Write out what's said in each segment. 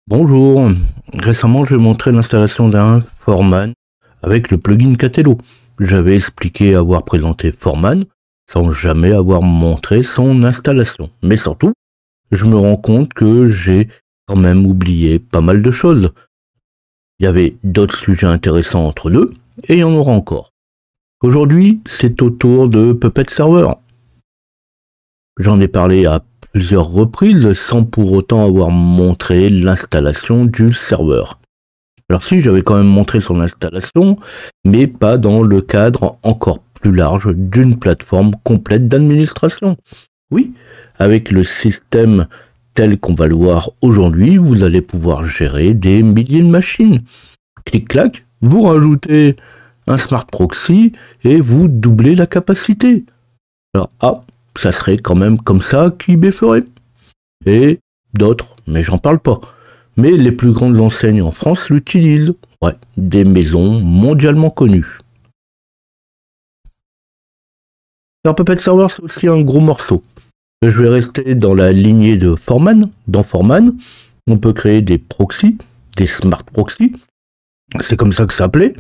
Bonjour, récemment j'ai montré l'installation d'un Foreman avec le plugin Catello. J'avais expliqué avoir présenté Foreman sans jamais avoir montré son installation. Mais surtout, je me rends compte que j'ai quand même oublié pas mal de choses. Il y avait d'autres sujets intéressants entre deux et il y en aura encore. Aujourd'hui, c'est au tour de Puppet Server. J'en ai parlé à plusieurs reprises sans pour autant avoir montré l'installation du serveur. Alors si, j'avais quand même montré son installation, mais pas dans le cadre encore plus large d'une plateforme complète d'administration. Oui, avec le système tel qu'on va le voir aujourd'hui, vous allez pouvoir gérer des milliers de machines. Clic-clac, vous rajoutez un smart proxy et vous doublez la capacité. Alors ça serait quand même comme ça qu'eBay ferait. Et d'autres, mais j'en parle pas. Mais les plus grandes enseignes en France l'utilisent. Ouais, des maisons mondialement connues. Alors Puppet Server, c'est aussi un gros morceau. Je vais rester dans la lignée de Foreman. Dans Foreman, on peut créer des proxys, des smart proxys. C'est comme ça que ça s'appelait.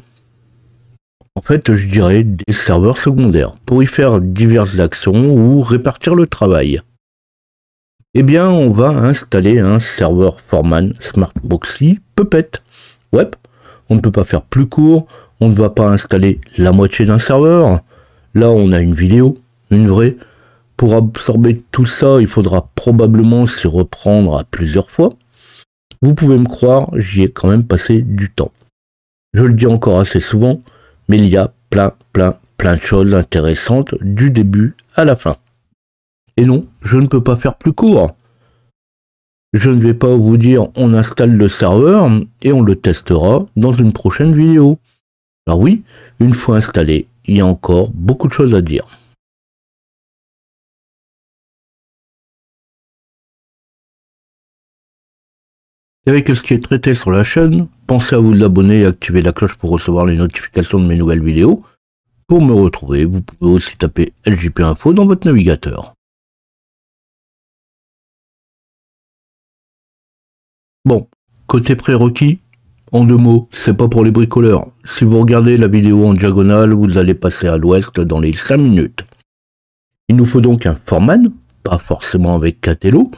En fait, je dirais des serveurs secondaires pour y faire diverses actions ou répartir le travail. Eh bien, on va installer un serveur Foreman Smart Proxy Puppet. Ouais, on ne peut pas faire plus court, on ne va pas installer la moitié d'un serveur. Là, on a une vidéo, une vraie. Pour absorber tout ça, il faudra probablement s'y reprendre à plusieurs fois. Vous pouvez me croire, j'y ai quand même passé du temps. Je le dis encore assez souvent, mais il y a plein de choses intéressantes du début à la fin. Et non, je ne peux pas faire plus court. Je ne vais pas vous dire on installe le serveur et on le testera dans une prochaine vidéo. Alors oui, une fois installé, il y a encore beaucoup de choses à dire. Et avec ce qui est traité sur la chaîne, pensez à vous abonner et activer la cloche pour recevoir les notifications de mes nouvelles vidéos. Pour me retrouver, vous pouvez aussi taper LJP Info dans votre navigateur. Bon, côté prérequis, en deux mots, c'est pas pour les bricoleurs. Si vous regardez la vidéo en diagonale, vous allez passer à l'ouest dans les 5 minutes. Il nous faut donc un Foreman, pas forcément avec Catello,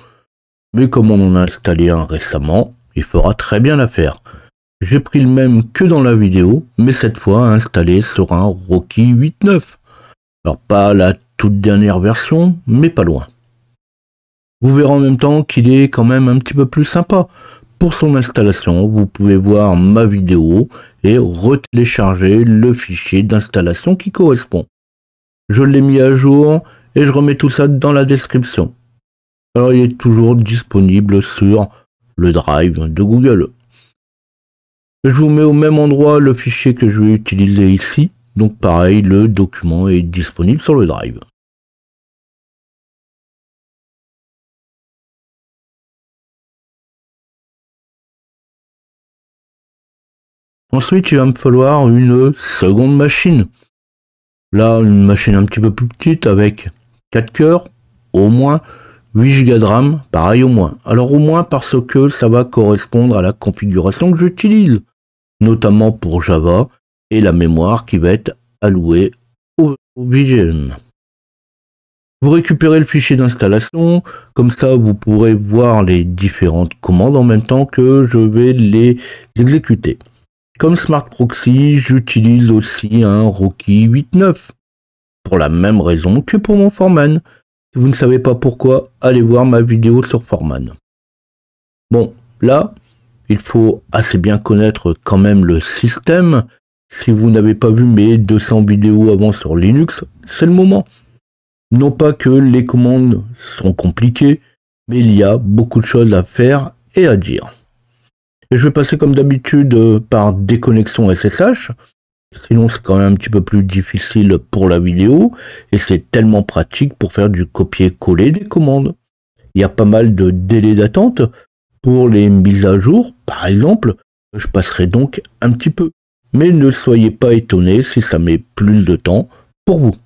mais comme on en a installé un récemment, il fera très bien l'affaire. J'ai pris le même que dans la vidéo, mais cette fois installé sur un Rocky 8.9. Alors pas la toute dernière version, mais pas loin. Vous verrez en même temps qu'il est quand même un petit peu plus sympa. Pour son installation, vous pouvez voir ma vidéo et retélécharger le fichier d'installation qui correspond. Je l'ai mis à jour et je remets tout ça dans la description. Alors il est toujours disponible sur le Drive de Google. Je vous mets au même endroit le fichier que je vais utiliser ici. Donc pareil, le document est disponible sur le Drive. Ensuite, il va me falloir une seconde machine. Là, une machine un petit peu plus petite avec 4 cœurs, au moins 8 Go de RAM, pareil au moins. Alors au moins parce que ça va correspondre à la configuration que j'utilise, notamment pour Java et la mémoire qui va être allouée au VGM. Vous récupérez le fichier d'installation, comme ça vous pourrez voir les différentes commandes en même temps que je vais les exécuter. Comme Smart Proxy, j'utilise aussi un Rocky 8.9, pour la même raison que pour mon Foreman. Si vous ne savez pas pourquoi, allez voir ma vidéo sur Foreman. Bon, là, il faut assez bien connaître quand même le système. Si vous n'avez pas vu mes 200 vidéos avant sur Linux, c'est le moment. Non pas que les commandes sont compliquées, mais il y a beaucoup de choses à faire et à dire. Et je vais passer comme d'habitude par déconnexion SSH, sinon c'est quand même un petit peu plus difficile pour la vidéo, et c'est tellement pratique pour faire du copier-coller des commandes. Il y a pas mal de délais d'attente pour les mises à jour, par exemple, je passerai donc un petit peu. Mais ne soyez pas étonnés si ça met plus de temps pour vous.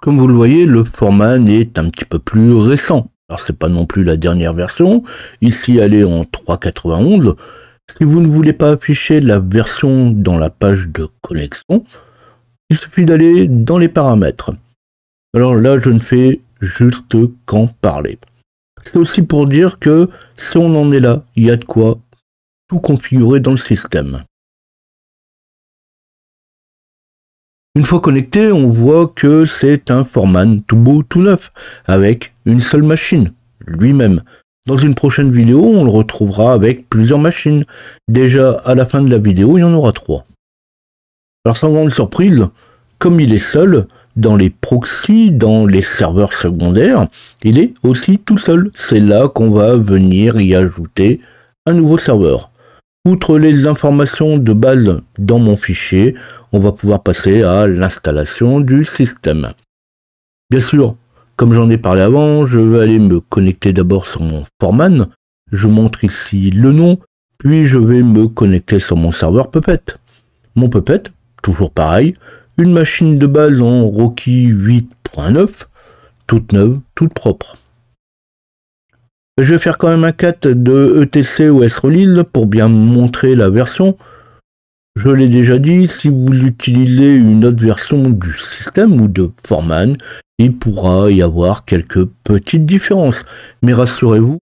Comme vous le voyez, le Foreman est un petit peu plus récent. Alors c'est pas non plus la dernière version. Ici, elle est en 3.91. Si vous ne voulez pas afficher la version dans la page de connexion, il suffit d'aller dans les paramètres. Alors là, je ne fais juste qu'en parler. C'est aussi pour dire que si on en est là, il y a de quoi tout configurer dans le système. Une fois connecté, on voit que c'est un Foreman tout beau, tout neuf, avec une seule machine, lui-même. Dans une prochaine vidéo, on le retrouvera avec plusieurs machines. Déjà, à la fin de la vidéo, il y en aura 3. Alors sans grande surprise, comme il est seul, dans les proxys, dans les serveurs secondaires, il est aussi tout seul. C'est là qu'on va venir y ajouter un nouveau serveur. Outre les informations de base dans mon fichier, on va pouvoir passer à l'installation du système. Bien sûr, comme j'en ai parlé avant, je vais aller me connecter d'abord sur mon Foreman. Je montre ici le nom, puis je vais me connecter sur mon serveur Puppet. Mon Puppet, toujours pareil, une machine de base en Rocky 8.9, toute neuve, toute propre. Je vais faire quand même un cat de ETC OS Release pour bien montrer la version. Je l'ai déjà dit, si vous utilisez une autre version du système ou de Foreman, il pourra y avoir quelques petites différences. Mais rassurez-vous,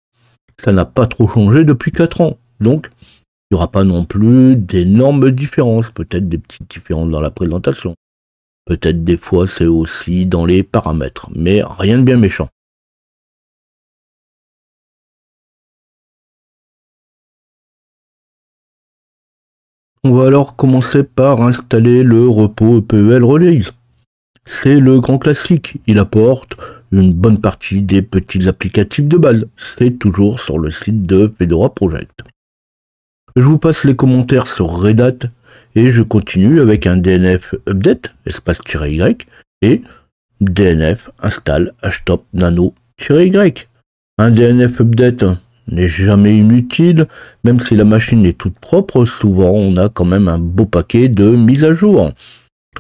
ça n'a pas trop changé depuis 4 ans. Donc, il n'y aura pas non plus d'énormes différences. Peut-être des petites différences dans la présentation. Peut-être des fois c'est aussi dans les paramètres. Mais rien de bien méchant. On va alors commencer par installer le repos EPEL Release. C'est le grand classique, il apporte une bonne partie des petits applicatifs de base. C'est toujours sur le site de Fedora Project. Je vous passe les commentaires sur Red Hat et je continue avec un DNF update, espace-y, et DNF install htop nano-y. Un DNF update n'est jamais inutile, même si la machine est toute propre, souvent on a quand même un beau paquet de mises à jour.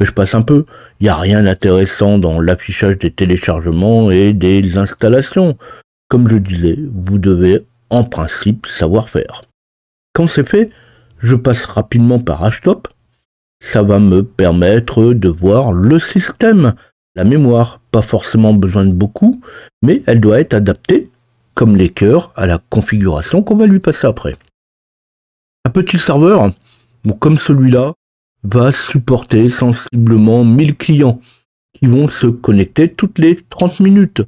Je passe un peu, il n'y a rien d'intéressant dans l'affichage des téléchargements et des installations. Comme je disais, vous devez en principe savoir faire. Quand c'est fait, je passe rapidement par htop. Ça va me permettre de voir le système, la mémoire. Pas forcément besoin de beaucoup, mais elle doit être adaptée, comme les cœurs, à la configuration qu'on va lui passer après. Un petit serveur, comme celui-là, va supporter sensiblement 1000 clients qui vont se connecter toutes les 30 minutes.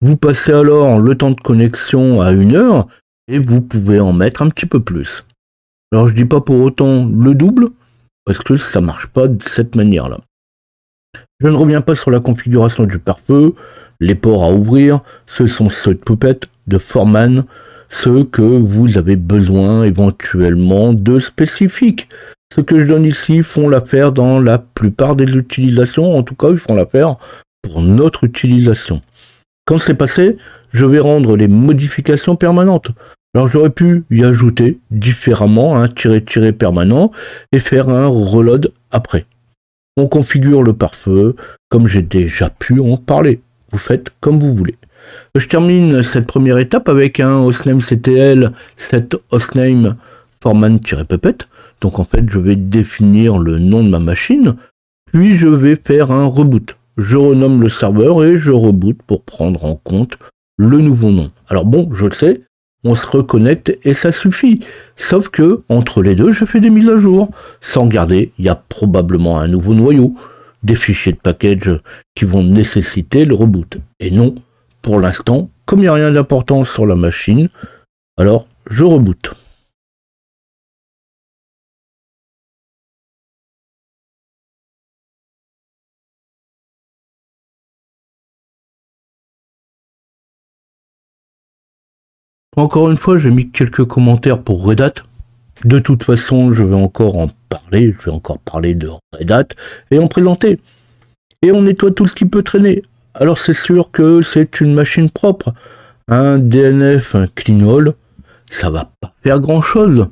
Vous passez alors le temps de connexion à 1 heure et vous pouvez en mettre un petit peu plus. Alors je dis pas pour autant le double parce que ça marche pas de cette manière-là. Je ne reviens pas sur la configuration du pare-feu, les ports à ouvrir, ce sont ceux de Puppet, de Foreman, ceux que vous avez besoin éventuellement de spécifiques. Ce que je donne ici font l'affaire dans la plupart des utilisations, en tout cas ils font l'affaire pour notre utilisation. Quand c'est passé, je vais rendre les modifications permanentes. Alors j'aurais pu y ajouter différemment un tiré permanent et faire un reload après. On configure le pare-feu comme j'ai déjà pu en parler. Vous faites comme vous voulez. Je termine cette première étape avec un hostname CTL, set hostname Foreman-Puppet. Donc en fait, je vais définir le nom de ma machine, puis je vais faire un reboot. Je renomme le serveur et je reboot pour prendre en compte le nouveau nom. Alors bon, je le sais, on se reconnecte et ça suffit. Sauf que, entre les deux, je fais des mises à jour. Sans regarder, il y a probablement un nouveau noyau, des fichiers de package qui vont nécessiter le reboot. Et non, pour l'instant, comme il n'y a rien d'important sur la machine, alors je reboot. Encore une fois, j'ai mis quelques commentaires pour Red Hat. De toute façon, je vais encore en parler, je vais encore parler de Red Hat et en présenter. Et on nettoie tout ce qui peut traîner. Alors c'est sûr que c'est une machine propre. Un DNF, un clean all, ça va pas faire grand chose.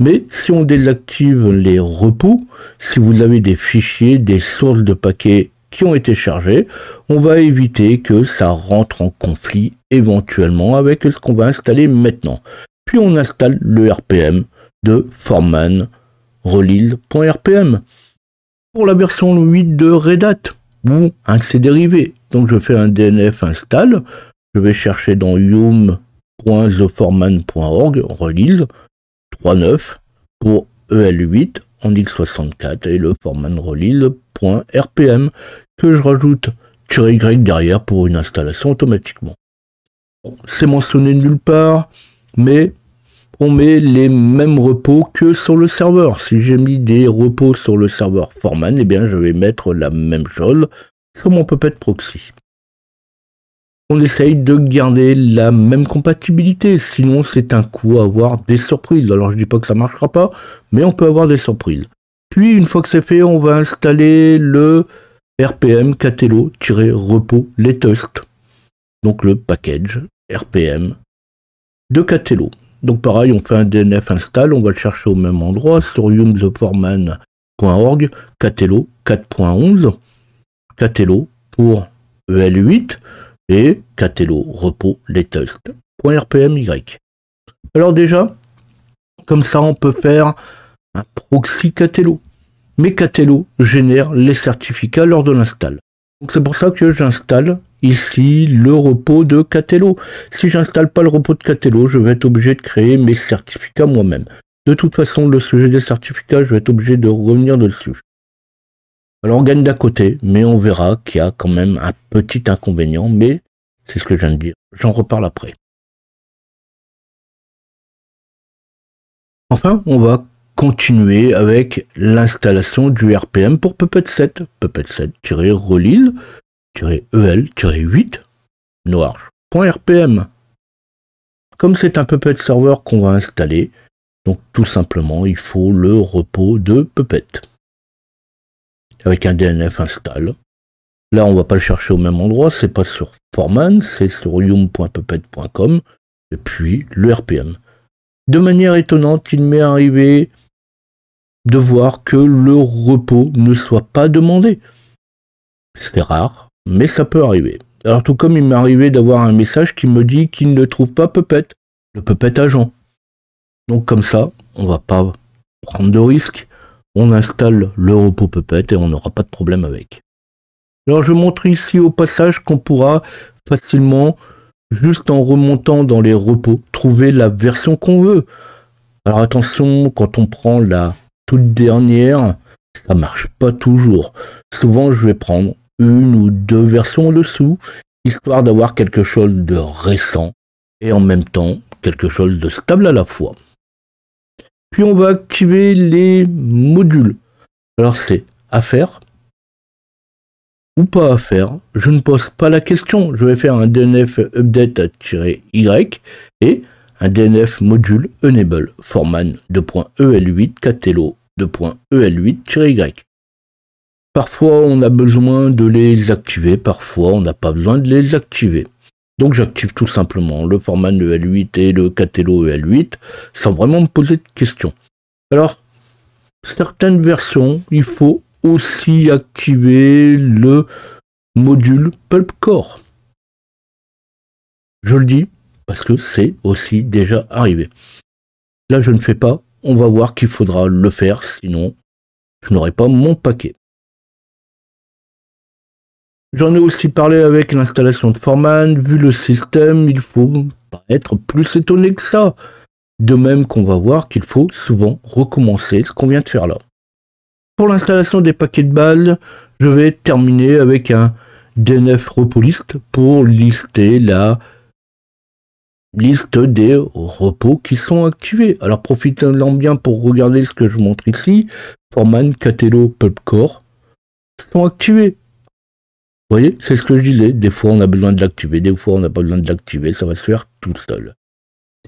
Mais si on désactive les repos, si vous avez des fichiers, des sources de paquets qui ont été chargés. On va éviter que ça rentre en conflit éventuellement avec ce qu'on va installer maintenant. Puis on installe le RPM de Foreman release.rpm. Pour la version 8 de Red Hat, ou un de ses dérivés. Donc je fais un DNF install, je vais chercher dans yum.theforeman.org release 3.9 pour EL8 en x64 et le foreman release.rpm que je rajoute -y derrière pour une installation automatiquement. C'est mentionné nulle part, mais on met les mêmes repos que sur le serveur. Si j'ai mis des repos sur le serveur Foreman, eh bien je vais mettre la même chose sur mon Puppet Proxy. On essaye de garder la même compatibilité, sinon c'est un coup à avoir des surprises. Alors je dis pas que ça marchera pas, mais on peut avoir des surprises. Puis une fois que c'est fait, on va installer le rpm Katello-repos latest, donc le package rpm de Katello. Donc pareil, on fait un DNF install, on va le chercher au même endroit, sur yumtheforeman.org, Katello 4.11, Katello pour EL8 et Katello repos latest.rpmy. Alors déjà, comme ça on peut faire un proxy Katello. Mais Katello génère les certificats lors de l'install. Donc c'est pour ça que j'installe ici le repos de Katello. Si j'installe pas le repos de Katello, je vais être obligé de créer mes certificats moi-même. De toute façon, le sujet des certificats, je vais être obligé de revenir dessus. Alors on gagne d'à côté, mais on verra qu'il y a quand même un petit inconvénient, mais c'est ce que je viens de dire. J'en reparle après. Enfin, on va continuer avec l'installation du RPM pour Puppet 7. Puppet 7-release-el-8 noir.rpm. Comme c'est un Puppet serveur qu'on va installer, donc tout simplement il faut le repos de Puppet. Avec un DNF install. Là on va pas le chercher au même endroit, c'est pas sur Foreman, c'est sur yum.puppet.com et puis le RPM. De manière étonnante, il m'est arrivé de voir que le repos ne soit pas demandé. C'est rare, mais ça peut arriver. Alors tout comme il m'est arrivé d'avoir un message qui me dit qu'il ne trouve pas Puppet, le Puppet agent. Donc comme ça, on va pas prendre de risque. On installe le repos Puppet et on n'aura pas de problème avec. Alors je montre ici au passage qu'on pourra facilement, juste en remontant dans les repos, trouver la version qu'on veut. Alors attention, quand on prend la toute dernière, ça marche pas toujours. Souvent je vais prendre une ou deux versions en dessous, histoire d'avoir quelque chose de récent et en même temps quelque chose de stable à la fois. Puis on va activer les modules. Alors c'est à faire ou pas à faire. Je ne pose pas la question. Je vais faire un DNF update-y et un DNF module enable foreman .el8 Katello .el8-y. Parfois on a besoin de les activer, parfois on n'a pas besoin de les activer. Donc j'active tout simplement le foreman EL8 et le Katello EL8 sans vraiment me poser de questions. Alors, certaines versions, il faut aussi activer le module Pulpcore. Je le dis parce que c'est aussi déjà arrivé. Là je ne fais pas, on va voir qu'il faudra le faire, sinon je n'aurai pas mon paquet. J'en ai aussi parlé avec l'installation de Foreman, vu le système, il faut pas être plus étonné que ça. De même qu'on va voir qu'il faut souvent recommencer ce qu'on vient de faire là. Pour l'installation des paquets de base, je vais terminer avec un DNF repolist pour lister la liste des repos qui sont activés. Alors profitez-en bien pour regarder ce que je montre ici. Foreman, Katello, Pulpcore sont activés. Vous voyez, c'est ce que je disais. Des fois on a besoin de l'activer, des fois on n'a pas besoin de l'activer, ça va se faire tout seul.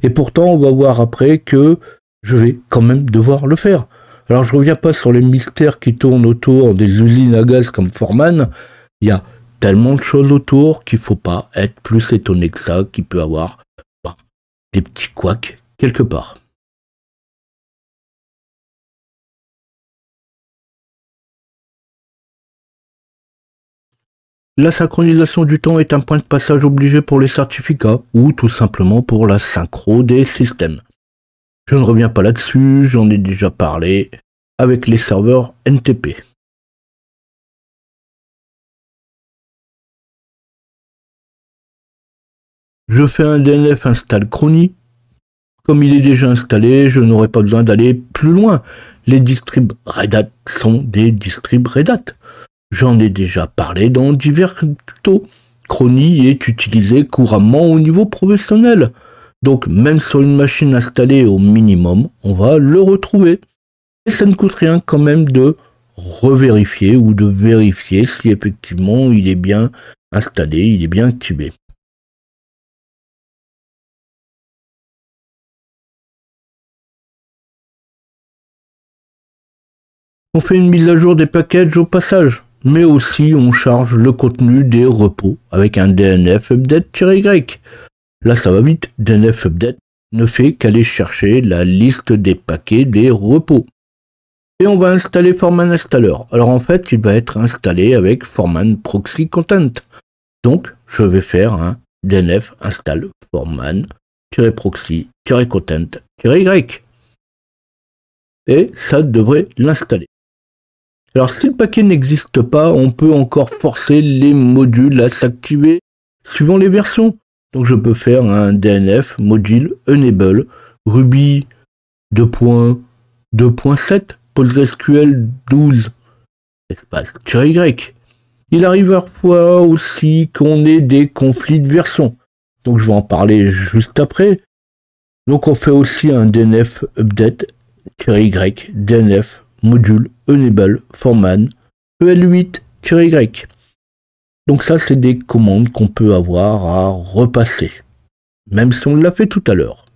Et pourtant on va voir après que je vais quand même devoir le faire. Alors je reviens pas sur les mystères qui tournent autour des usines à gaz comme Foreman. Il y a tellement de choses autour qu'il faut pas être plus étonné que ça, qu'il peut avoir des petits couacs quelque part. La synchronisation du temps est un point de passage obligé pour les certificats ou tout simplement pour la synchro des systèmes. Je ne reviens pas là-dessus, j'en ai déjà parlé avec les serveurs NTP. Je fais un DNF install chrony. Comme il est déjà installé, je n'aurai pas besoin d'aller plus loin. Les distribs Red Hat sont des distribs Red Hat. J'en ai déjà parlé dans divers tutos. Chrony est utilisé couramment au niveau professionnel. Donc même sur une machine installée au minimum, on va le retrouver. Et ça ne coûte rien quand même de revérifier ou de vérifier si effectivement il est bien installé, il est bien activé. On fait une mise à jour des packages au passage, mais aussi on charge le contenu des repos avec un DNF update-y. Là ça va vite, DNF update ne fait qu'aller chercher la liste des paquets des repos. Et on va installer Foreman Installer. Alors en fait il va être installé avec Foreman Proxy Content. Donc je vais faire un DNF install Foreman-proxy-content-y. Et ça devrait l'installer. Alors si le paquet n'existe pas, on peut encore forcer les modules à s'activer suivant les versions. Donc je peux faire un DNF module enable Ruby 2.2.7 PostgreSQL 12 espace -y. Il arrive parfois aussi qu'on ait des conflits de version. Donc je vais en parler juste après. Donc on fait aussi un DNF update -y DNF module enable foreman el8-y. Donc ça c'est des commandes qu'on peut avoir à repasser, même si on l'a fait tout à l'heure.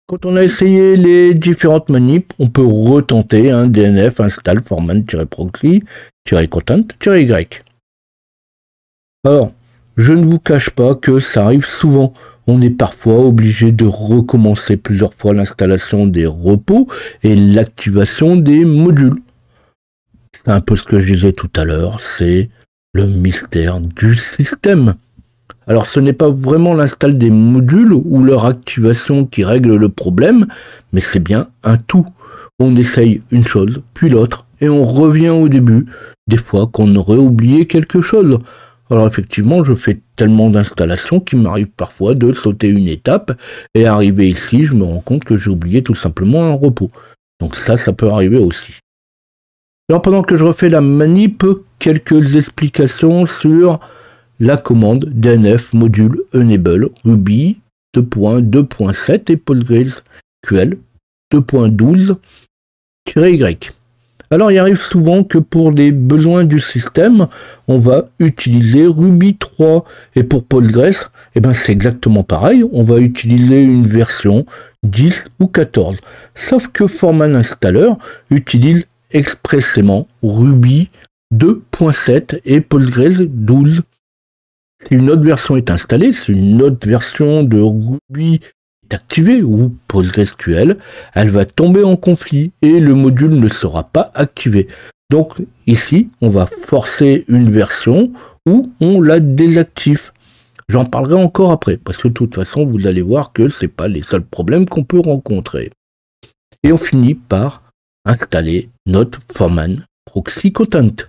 Quand on a essayé les différentes manips, on peut retenter un DNF install foreman-proxy-content-y. Alors, je ne vous cache pas que ça arrive souvent. On est parfois obligé de recommencer plusieurs fois l'installation des repos et l'activation des modules. C'est un peu ce que je disais tout à l'heure, c'est le mystère du système. Alors ce n'est pas vraiment l'install des modules ou leur activation qui règle le problème, mais c'est bien un tout. On essaye une chose, puis l'autre, et on revient au début, des fois qu'on aurait oublié quelque chose. Alors effectivement, je fais tellement d'installations qu'il m'arrive parfois de sauter une étape, et arrivé ici, je me rends compte que j'ai oublié tout simplement un repos. Donc ça peut arriver aussi. Alors pendant que je refais la manip, quelques explications sur la commande DNF module enable Ruby 2.2.7 et PostgreSQL 2.12-y. Alors il arrive souvent que pour les besoins du système, on va utiliser Ruby 3 et pour Postgres, c'est exactement pareil, on va utiliser une version 10 ou 14. Sauf que Foreman Installer utilise expressément Ruby 2.7 et Postgres 12. Si une autre version est installée, si une autre version de Ruby est activée ou PostgreSQL, elle va tomber en conflit et le module ne sera pas activé. Donc ici, on va forcer une version ou on la désactive. J'en parlerai encore après, parce que de toute façon, vous allez voir que ce n'est pas les seuls problèmes qu'on peut rencontrer. Et on finit par installer notre Foreman Proxy Content.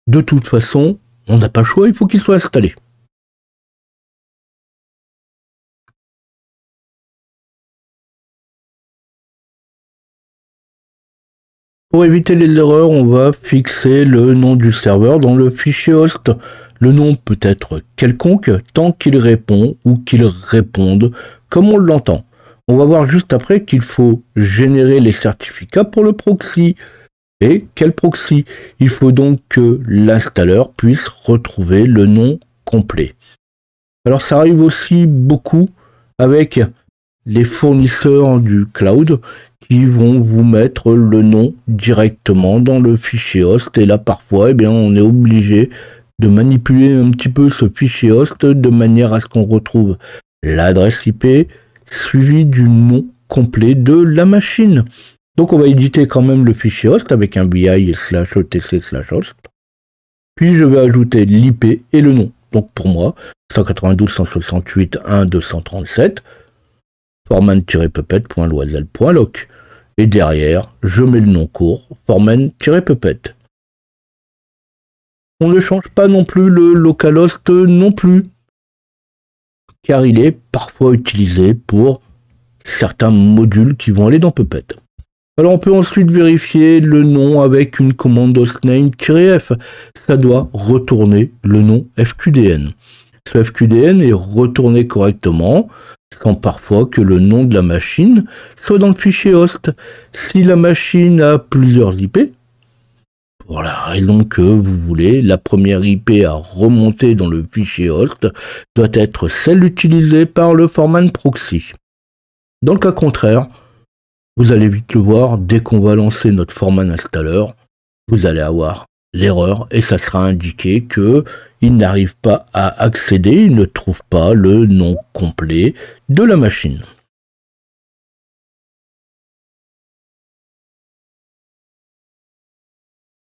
De toute façon, on n'a pas le choix, il faut qu'il soit installé. Pour éviter les erreurs, on va fixer le nom du serveur dans le fichier host. Le nom peut être quelconque tant qu'il répond ou qu'il réponde comme on l'entend. On va voir juste après qu'il faut générer les certificats pour le proxy. Et quel proxy? Il faut donc que l'installeur puisse retrouver le nom complet. Alors ça arrive aussi beaucoup avec les fournisseurs du cloud qui vont vous mettre le nom directement dans le fichier host. Et là parfois on est obligé de manipuler un petit peu ce fichier host de manière à ce qu'on retrouve l'adresse IP suivie du nom complet de la machine. Donc on va éditer quand même le fichier host avec un bi/etc/host. Puis je vais ajouter l'IP et le nom. Donc pour moi, 192.168.1.237, forman-puppet.loisel.loc. Et derrière, je mets le nom court, forman-puppet. On ne change pas non plus le localhost non plus, car il est parfois utilisé pour certains modules qui vont aller dans Puppet. Alors on peut ensuite vérifier le nom avec une commande hostname-f. Ça doit retourner le nom fqdn. Ce fqdn est retourné correctement, sans parfois que le nom de la machine soit dans le fichier host. Si la machine a plusieurs IP, pour la raison que vous voulez, la première IP à remonter dans le fichier host doit être celle utilisée par le Foreman Proxy. Dans le cas contraire, vous allez vite le voir, dès qu'on va lancer notre Foreman Installer, vous allez avoir l'erreur et ça sera indiqué qu'il n'arrive pas à accéder, il ne trouve pas le nom complet de la machine.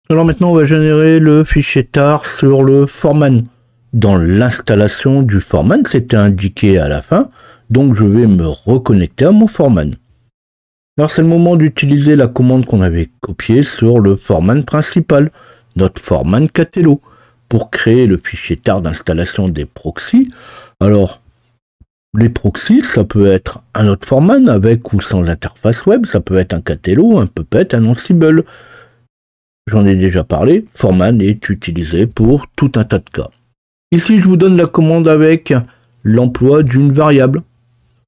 Alors maintenant, on va générer le fichier tar sur le Foreman. Dans l'installation du Foreman, c'était indiqué à la fin, donc je vais me reconnecter à mon Foreman. Alors c'est le moment d'utiliser la commande qu'on avait copiée sur le Foreman principal, notre Foreman Catello, pour créer le fichier tar d'installation des proxys. Alors, les proxys, ça peut être un autre Foreman avec ou sans interface web, ça peut être un Catello, un Puppet, un Ansible. J'en ai déjà parlé, Foreman est utilisé pour tout un tas de cas. Ici, je vous donne la commande avec l'emploi d'une variable.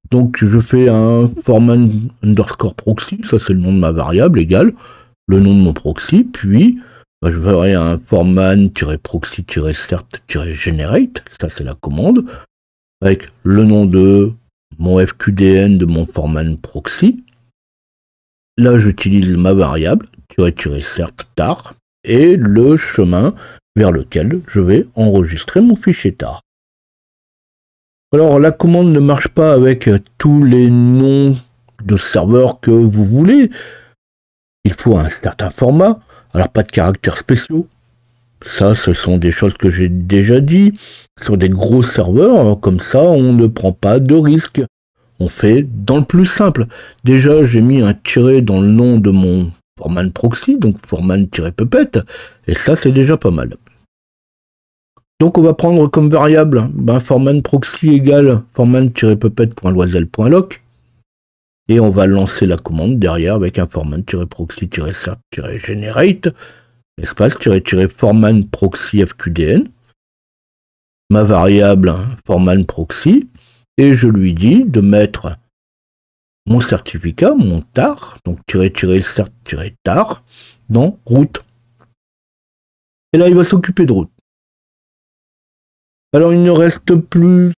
Donc, je fais un Foreman underscore proxy, ça c'est le nom de ma variable, égale le nom de mon proxy, puis je ferai un Foreman-proxy-cert-generate, ça c'est la commande, avec le nom de mon fqdn de mon Foreman proxy. Là, j'utilise ma variable, --cert-tar, et le chemin vers lequel je vais enregistrer mon fichier tar. Alors, la commande ne marche pas avec tous les noms de serveurs que vous voulez. Il faut un certain format, alors pas de caractères spéciaux. Ça, ce sont des choses que j'ai déjà dit. Sur des gros serveurs, comme ça, on ne prend pas de risque. On fait dans le plus simple. Déjà, j'ai mis un tiret dans le nom de mon Foreman Proxy, donc Foreman-Puppet, et ça, c'est déjà pas mal. Donc, on va prendre comme variable Foreman Proxy égale Foreman-Puppet.loisel.loc, et on va lancer la commande derrière avec un Foreman-Proxy-cert-generate, espace-Foreman Proxy FQDN, ma variable Foreman Proxy, et je lui dis de mettre mon certificat, mon tar, donc -cert-tar, dans route. Et là, il va s'occuper de route. Alors, il ne reste plus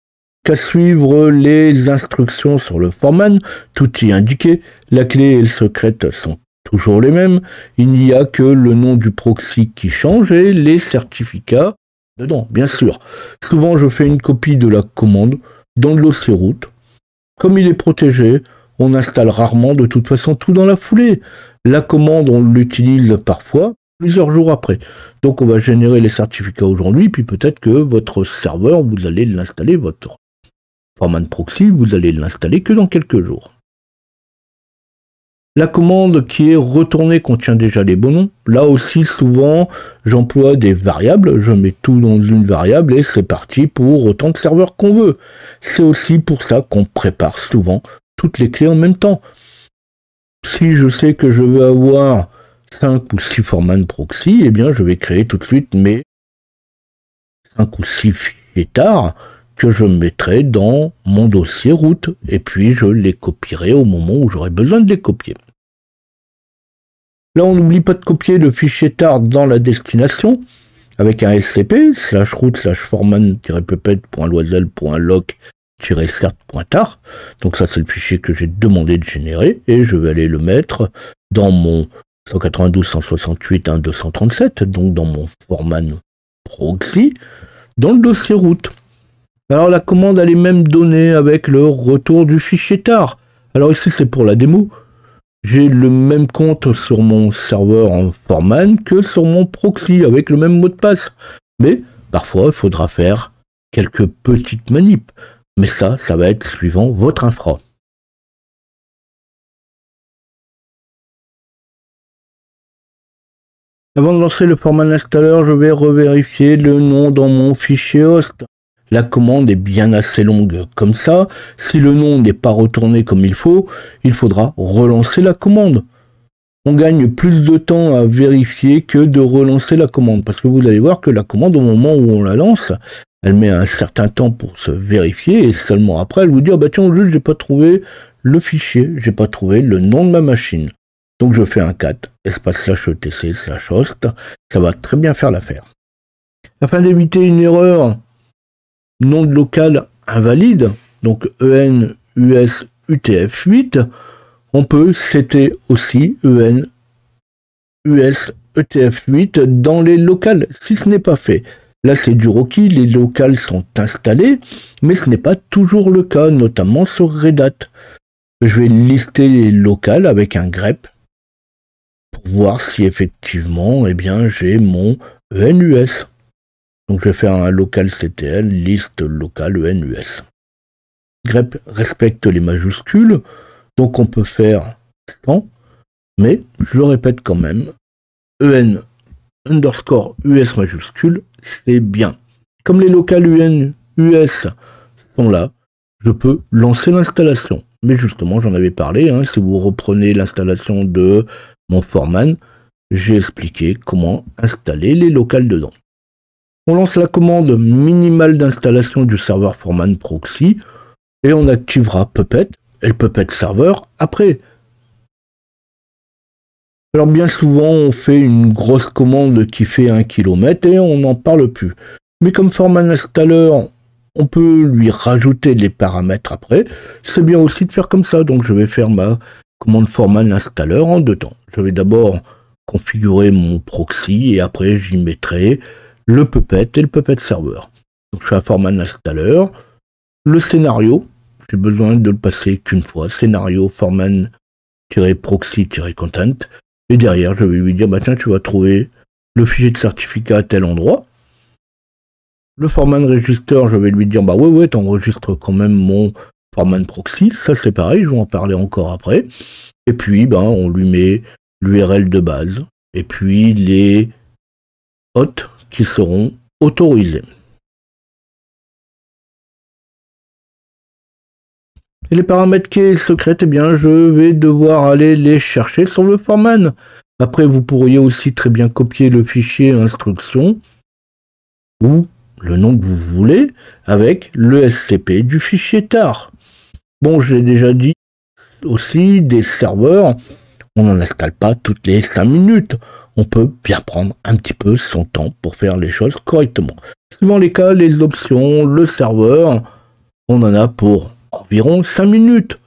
qu'à suivre les instructions sur le Foreman, tout y est indiqué, la clé et le secret sont toujours les mêmes, il n'y a que le nom du proxy qui change et les certificats dedans, bien sûr. Souvent, je fais une copie de la commande dans le dossier route. Comme il est protégé, on installe rarement de toute façon tout dans la foulée. La commande, on l'utilise parfois plusieurs jours après. Donc on va générer les certificats aujourd'hui, puis peut-être que votre serveur, vous allez l'installer, votre Foreman Proxy, vous allez l'installer que dans quelques jours. La commande qui est retournée contient déjà les bons noms. Là aussi, souvent, j'emploie des variables. Je mets tout dans une variable et c'est parti pour autant de serveurs qu'on veut. C'est aussi pour ça qu'on prépare souvent toutes les clés en même temps. Si je sais que je veux avoir 5 ou 6 Foreman Proxy, eh bien, je vais créer tout de suite mes 5 ou 6 fichiers tar que je mettrai dans mon dossier route, et puis je les copierai au moment où j'aurai besoin de les copier. Là, on n'oublie pas de copier le fichier tar dans la destination, avec un scp, /route/foreman-puppet.loisel.loc-cert.tar. Donc ça, c'est le fichier que j'ai demandé de générer, et je vais aller le mettre dans mon 192.168.1.237, donc dans mon Foreman Proxy, dans le dossier route. Alors la commande elle est même donnée avec le retour du fichier tar. Alors ici c'est pour la démo. j'ai le même compte sur mon serveur en Foreman que sur mon proxy avec le même mot de passe. Mais parfois, il faudra faire quelques petites manips. Mais ça va être suivant votre infra. Avant de lancer le Foreman Installer, je vais revérifier le nom dans mon fichier host. La commande est bien assez longue. Comme ça, si le nom n'est pas retourné comme il faudra relancer la commande. On gagne plus de temps à vérifier que de relancer la commande. Parce que vous allez voir que la commande, au moment où on la lance, elle met un certain temps pour se vérifier et seulement après, elle vous dit « Ah bah tiens, juste, j'ai pas trouvé le fichier, j'ai pas trouvé le nom de ma machine. » Donc je fais un cat, /etc/host, ça va très bien faire l'affaire. Afin d'éviter une erreur, nom de local invalide, donc EN-US-UTF-8, on peut setter aussi EN-US-UTF-8 dans les locales, si ce n'est pas fait. Là c'est du Rocky, les locales sont installés, mais ce n'est pas toujours le cas, notamment sur Red Hat. Je vais lister les locales avec un grep pour voir si effectivement j'ai mon EN-US. Donc je vais faire un local CTL, liste local EN-US. Grep respecte les majuscules, donc on peut faire 100, mais je le répète quand même, EN_US majuscule, c'est bien. Comme les locales EN-US sont là, je peux lancer l'installation. Mais justement, j'en avais parlé, si vous reprenez l'installation de mon Foreman, j'ai expliqué comment installer les locales dedans. On lance la commande minimale d'installation du serveur Foreman Proxy et on activera Puppet et le Puppet Server après. Alors bien souvent, on fait une grosse commande qui fait 1 km et on n'en parle plus. Mais comme Foreman Installer, on peut lui rajouter les paramètres après. C'est bien aussi de faire comme ça, donc je vais faire ma commande Foreman Installer en 2 temps. Je vais d'abord configurer mon proxy et après j'y mettrai le Puppet et le Puppet Server. Donc je fais un Foreman Installer. Le scénario, j'ai besoin de le passer qu'une fois. Scénario Foreman-proxy-content. Et derrière, je vais lui dire, bah tiens, tu vas trouver le fichier de certificat à tel endroit. Le Foreman Register, je vais lui dire, bah ouais, t'enregistres quand même mon Foreman Proxy. Ça, c'est pareil, je vais en parler encore après. Et puis, on lui met l'URL de base. Et puis, les hôtes qui seront autorisés. Et les paramètres clés secrètes, je vais devoir aller les chercher sur le Foreman. Après, vous pourriez aussi très bien copier le fichier instruction ou le nom que vous voulez avec le SCP du fichier tar. Bon, j'ai déjà dit aussi, des serveurs, on n'en installe pas toutes les 5 minutes. On peut bien prendre un petit peu son temps pour faire les choses correctement. Suivant les cas, les options, le serveur, on en a pour environ 5 minutes.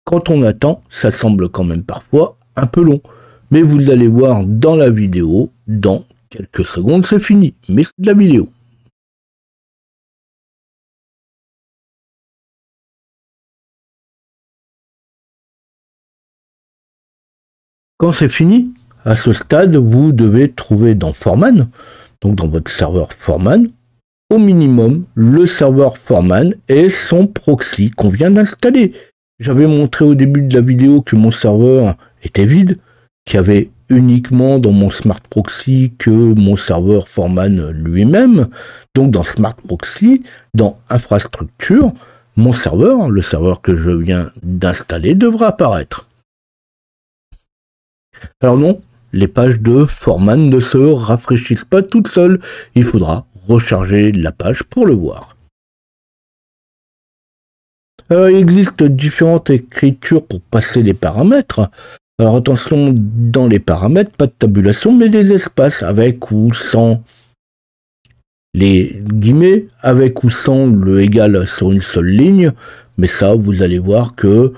Quand on attend, ça semble quand même parfois un peu long. Mais vous allez voir dans la vidéo, dans quelques secondes, c'est fini. Mais c'est de la vidéo. Quand c'est fini, à ce stade, vous devez trouver dans Foreman, donc dans votre serveur Foreman, au minimum le serveur Foreman et son proxy qu'on vient d'installer. J'avais montré au début de la vidéo que mon serveur était vide, qu'il y avait uniquement dans mon Smart Proxy que mon serveur Foreman lui-même. Donc dans Smart Proxy, dans Infrastructure, mon serveur, le serveur que je viens d'installer, devra apparaître. Alors non, les pages de Foreman ne se rafraîchissent pas toutes seules. Il faudra recharger la page pour le voir. Il existe différentes écritures pour passer les paramètres. Alors attention, dans les paramètres, pas de tabulation, mais des espaces avec ou sans les guillemets, avec ou sans le égal sur une seule ligne. Mais ça, vous allez voir que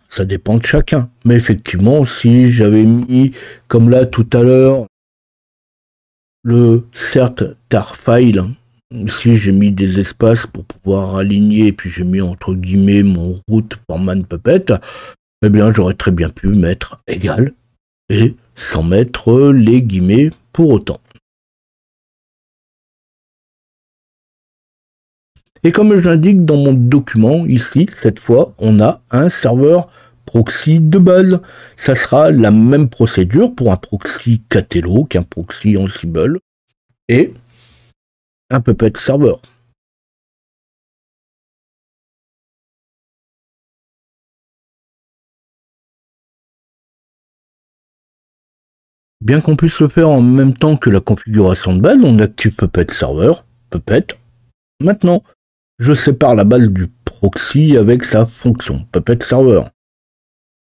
ça dépend de chacun. Mais effectivement, si j'avais mis, comme là tout à l'heure, le cert tar file, si j'ai mis des espaces pour pouvoir aligner, et puis j'ai mis entre guillemets mon route Foreman Puppet, eh bien j'aurais très bien pu mettre égal et sans mettre les guillemets pour autant. Et comme je l'indique dans mon document, ici, cette fois, on a un serveur proxy de base. Ça sera la même procédure pour un proxy Catello qu'un proxy Ansible et un Puppet serveur. Bien qu'on puisse le faire en même temps que la configuration de base, on active Puppet serveur, Puppet. Maintenant, je sépare la base du proxy avec sa fonction, Puppet serveur.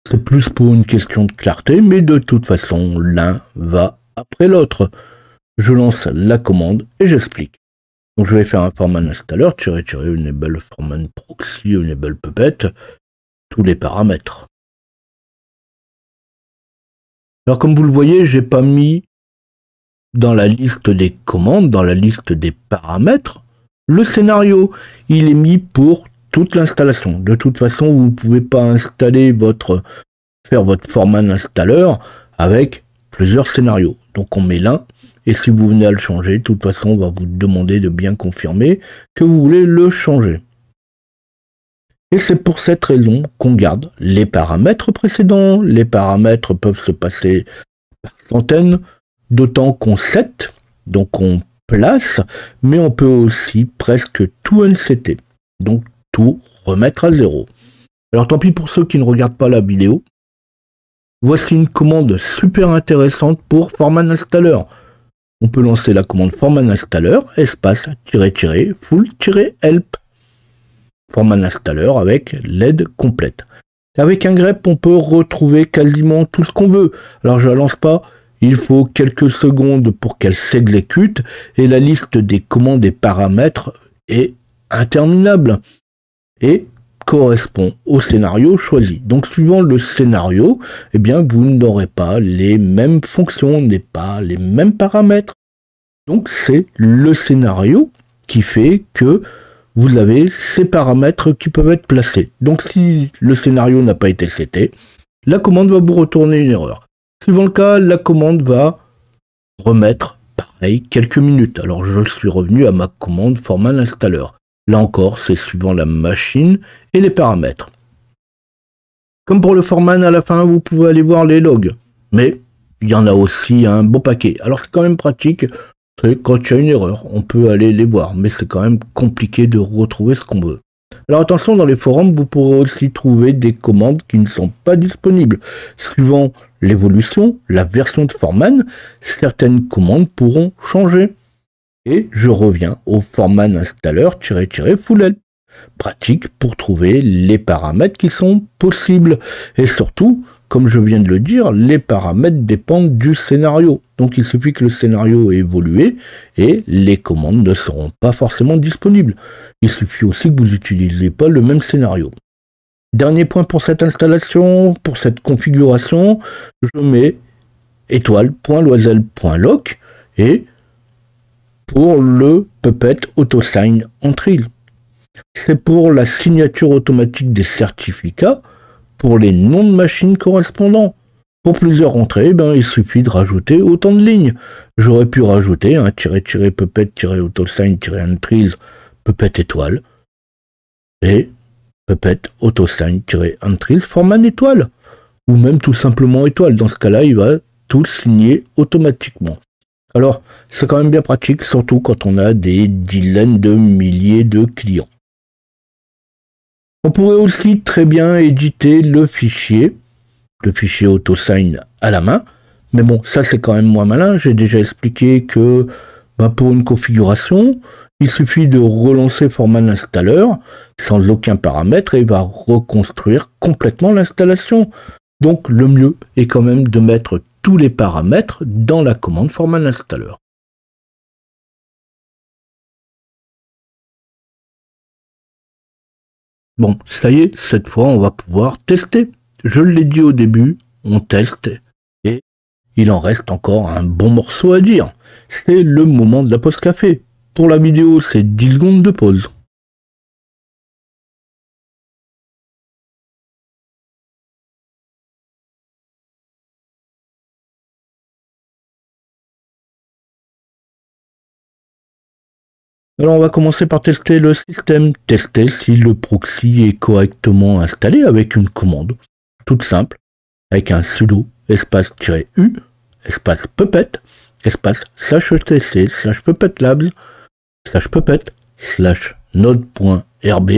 C'est plus pour une question de clarté, mais de toute façon, l'un va après l'autre. Je lance la commande et j'explique. Donc je vais faire un forman installer, enable forman proxy, enable puppet, tous les paramètres. Alors comme vous le voyez, j'ai pas mis dans la liste des commandes, dans la liste des paramètres, le scénario. Il est mis pour toute l'installation. De toute façon, vous ne pouvez pas installer faire votre forman installer avec plusieurs scénarios. Donc on met l'un. Et si vous venez à le changer, de toute façon, on va vous demander de bien confirmer que vous voulez le changer. Et c'est pour cette raison qu'on garde les paramètres précédents. Les paramètres peuvent se passer par centaines, d'autant qu'on set, donc on place, mais on peut aussi presque tout unsetter, donc tout remettre à zéro. Alors tant pis pour ceux qui ne regardent pas la vidéo. Voici une commande super intéressante pour forman installer. On peut lancer la commande forman installer, espace, full-help. Forman installer avec l'aide complète. Avec un grep, on peut retrouver quasiment tout ce qu'on veut. Alors je la lance pas, il faut quelques secondes pour qu'elle s'exécute et la liste des commandes et paramètres est interminable et correspond au scénario choisi. Donc suivant le scénario, eh bien vous n'aurez pas les mêmes fonctions, pas les mêmes paramètres. Donc c'est le scénario qui fait que vous avez ces paramètres qui peuvent être placés. Donc si le scénario n'a pas été seté, la commande va vous retourner une erreur. Suivant le cas, la commande va remettre, pareil, quelques minutes. Alors je suis revenu à ma commande forman installer. Là encore, c'est suivant la machine et les paramètres. Comme pour le forman, à la fin, vous pouvez aller voir les logs. Mais il y en a aussi un beau paquet. Alors c'est quand même pratique. Quand il y a une erreur, on peut aller les voir, mais c'est quand même compliqué de retrouver ce qu'on veut. Alors attention, dans les forums, vous pourrez aussi trouver des commandes qui ne sont pas disponibles. Suivant l'évolution, la version de forman, certaines commandes pourront changer. Et je reviens au forman installer -full-help. Pratique pour trouver les paramètres qui sont possibles. Et surtout, comme je viens de le dire, les paramètres dépendent du scénario. Donc il suffit que le scénario ait évolué et les commandes ne seront pas forcément disponibles. Il suffit aussi que vous n'utilisez pas le même scénario. Dernier point pour cette installation, pour cette configuration, je mets étoile.loisel.lock et pour le Puppet AutoSign Entril. C'est pour la signature automatique des certificats pour les noms de machines correspondants. Pour plusieurs entrées, il suffit de rajouter autant de lignes. J'aurais pu rajouter un -puppet-autosign-entril Puppet étoile et Puppet autosign-entril forman étoile. Ou même tout simplement étoile. Dans ce cas-là, il va tout signer automatiquement. Alors, c'est quand même bien pratique, surtout quand on a des dizaines de milliers de clients. On pourrait aussi très bien éditer le fichier AutoSign à la main, mais bon, ça c'est quand même moins malin. J'ai déjà expliqué que pour une configuration, il suffit de relancer forman installer sans aucun paramètre et il va reconstruire complètement l'installation. Donc le mieux est quand même de mettre tous les paramètres dans la commande forman installer. Bon, ça y est, cette fois on va pouvoir tester. Je l'ai dit au début, on teste et il en reste encore un bon morceau à dire. C'est le moment de la pause café. Pour la vidéo, c'est 10 secondes de pause. Alors on va commencer par tester le système, tester si le proxy est correctement installé avec une commande toute simple, avec un sudo espace-u, espace puppet, espace /etc /puppetlabs /puppet /node.rb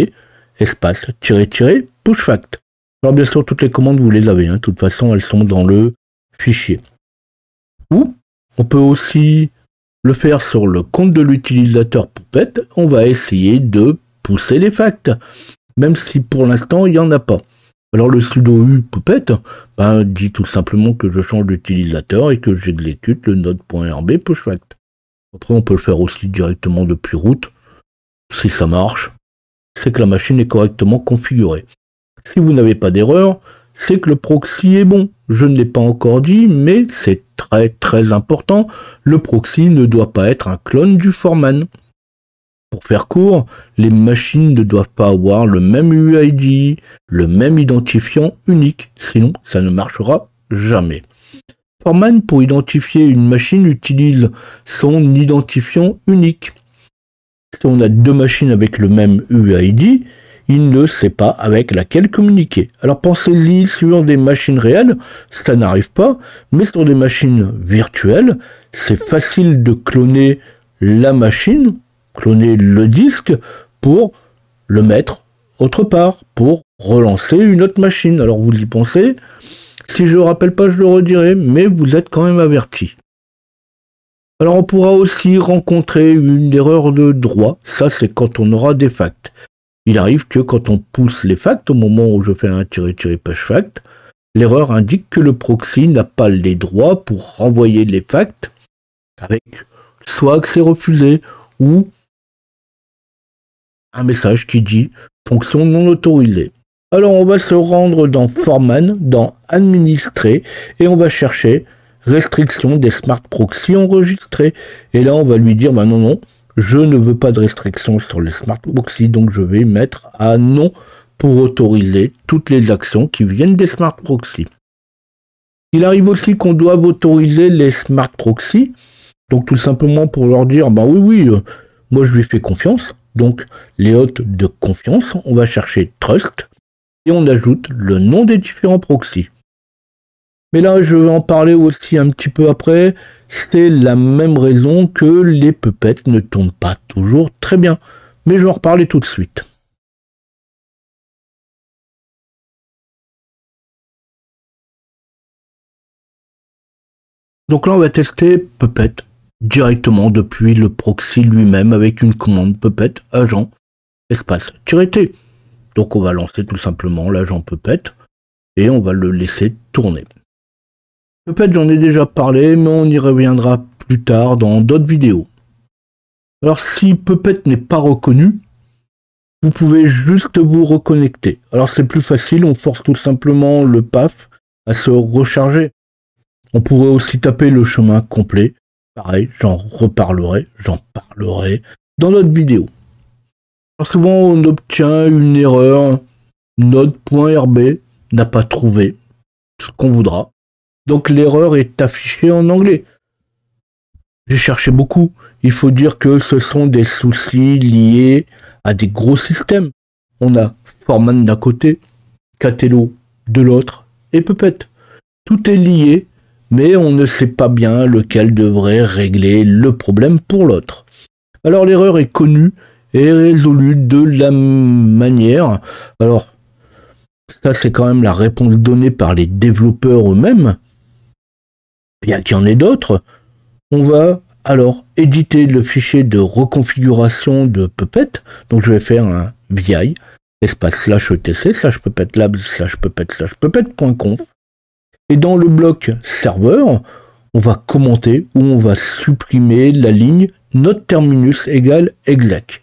espace --pushfact. Alors bien sûr toutes les commandes vous les avez, de toute façon elles sont dans le fichier. Ou on peut aussi le faire sur le compte de l'utilisateur Puppet, on va essayer de pousser les facts, même si pour l'instant il n'y en a pas. Alors le sudo u Puppet dit tout simplement que je change d'utilisateur et que j'exécute le node.rb pushfact. Après on peut le faire aussi directement depuis root. Si ça marche, c'est que la machine est correctement configurée. Si vous n'avez pas d'erreur, c'est que le proxy est bon. Je ne l'ai pas encore dit, mais c'est très important. Le proxy ne doit pas être un clone du foreman. Pour faire court, les machines ne doivent pas avoir le même UID, le même identifiant unique, sinon ça ne marchera jamais. Foreman, pour identifier une machine, utilise son identifiant unique. Si on a deux machines avec le même UID, il ne sait pas avec laquelle communiquer. Alors pensez-y, sur des machines réelles, ça n'arrive pas, mais sur des machines virtuelles, c'est facile de cloner la machine, cloner le disque, pour le mettre autre part, pour relancer une autre machine. Alors vous y pensez, si je ne rappelle pas, je le redirai, mais vous êtes quand même avertis. Alors on pourra aussi rencontrer une erreur de droit, ça c'est quand on aura des facts. Il arrive que quand on pousse les facts, au moment où je fais un --pushfact, l'erreur indique que le proxy n'a pas les droits pour renvoyer les facts avec soit accès refusé ou un message qui dit fonction non autorisée. Alors on va se rendre dans Foreman, dans Administrer, et on va chercher restriction des smart proxy enregistrés. Et là on va lui dire non, je ne veux pas de restriction sur les smart proxy, donc je vais mettre à non pour autoriser toutes les actions qui viennent des smart proxy. Il arrive aussi qu'on doive autoriser les smart proxy, donc tout simplement pour leur dire oui, moi je lui fais confiance. Donc les hôtes de confiance, on va chercher trust et on ajoute le nom des différents proxys. Mais là, je vais en parler aussi un petit peu après. C'est la même raison que les puppets ne tournent pas toujours très bien. Mais je vais en reparler tout de suite. Donc là, on va tester Puppet directement depuis le proxy lui-même avec une commande Puppet agent espace-t. Donc on va lancer tout simplement l'agent Puppet et on va le laisser tourner. Puppet, j'en ai déjà parlé, mais on y reviendra plus tard dans d'autres vidéos. Alors si Puppet n'est pas reconnu, vous pouvez juste vous reconnecter. Alors c'est plus facile, on force tout simplement le PAF à se recharger. On pourrait aussi taper le chemin complet. Pareil, j'en parlerai dans notre vidéo. Alors souvent on obtient une erreur, node.rb n'a pas trouvé ce qu'on voudra. Donc l'erreur est affichée en anglais. J'ai cherché beaucoup. Il faut dire que ce sont des soucis liés à des gros systèmes. On a Foreman d'un côté, Catello de l'autre et Puppet. Tout est lié, mais on ne sait pas bien lequel devrait régler le problème pour l'autre. Alors l'erreur est connue et résolue de la manière. Alors ça c'est quand même la réponse donnée par les développeurs eux-mêmes. Bien qu'il y en ait d'autres, on va alors éditer le fichier de reconfiguration de Puppet. Donc je vais faire un vi espace /etc /puppetlabs /puppet.conf. Et dans le bloc serveur, on va commenter ou on va supprimer la ligne node terminus égale exec.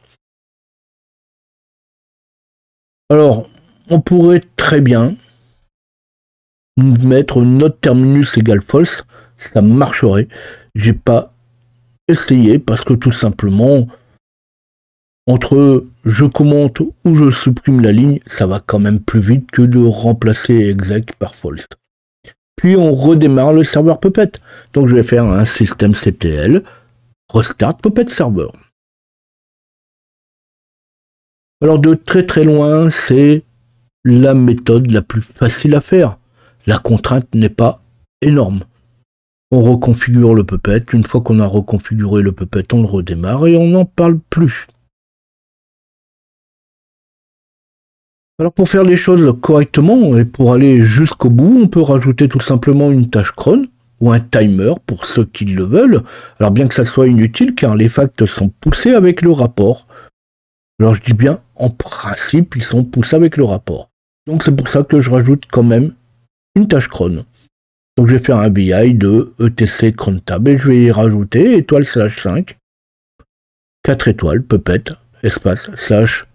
Alors, on pourrait très bien mettre node terminus égale false, ça marcherait. J'ai pas essayé parce que tout simplement, entre je commente ou je supprime la ligne, ça va quand même plus vite que de remplacer exec par false. Puis on redémarre le serveur Puppet. Donc je vais faire un systemctl restart Puppet serveur. Alors de très très loin, c'est la méthode la plus facile à faire. La contrainte n'est pas énorme. On reconfigure le Puppet. Une fois qu'on a reconfiguré le Puppet, on le redémarre et on n'en parle plus. Alors pour faire les choses correctement et pour aller jusqu'au bout, on peut rajouter tout simplement une tâche cron ou un timer pour ceux qui le veulent. Alors bien que ça soit inutile car les facts sont poussés avec le rapport. Alors je dis bien en principe ils sont poussés avec le rapport. Donc c'est pour ça que je rajoute quand même une tâche cron. Donc je vais faire un BI de etc cron tab et je vais y rajouter étoile slash 5, 4 étoiles, puppet, espace, slash,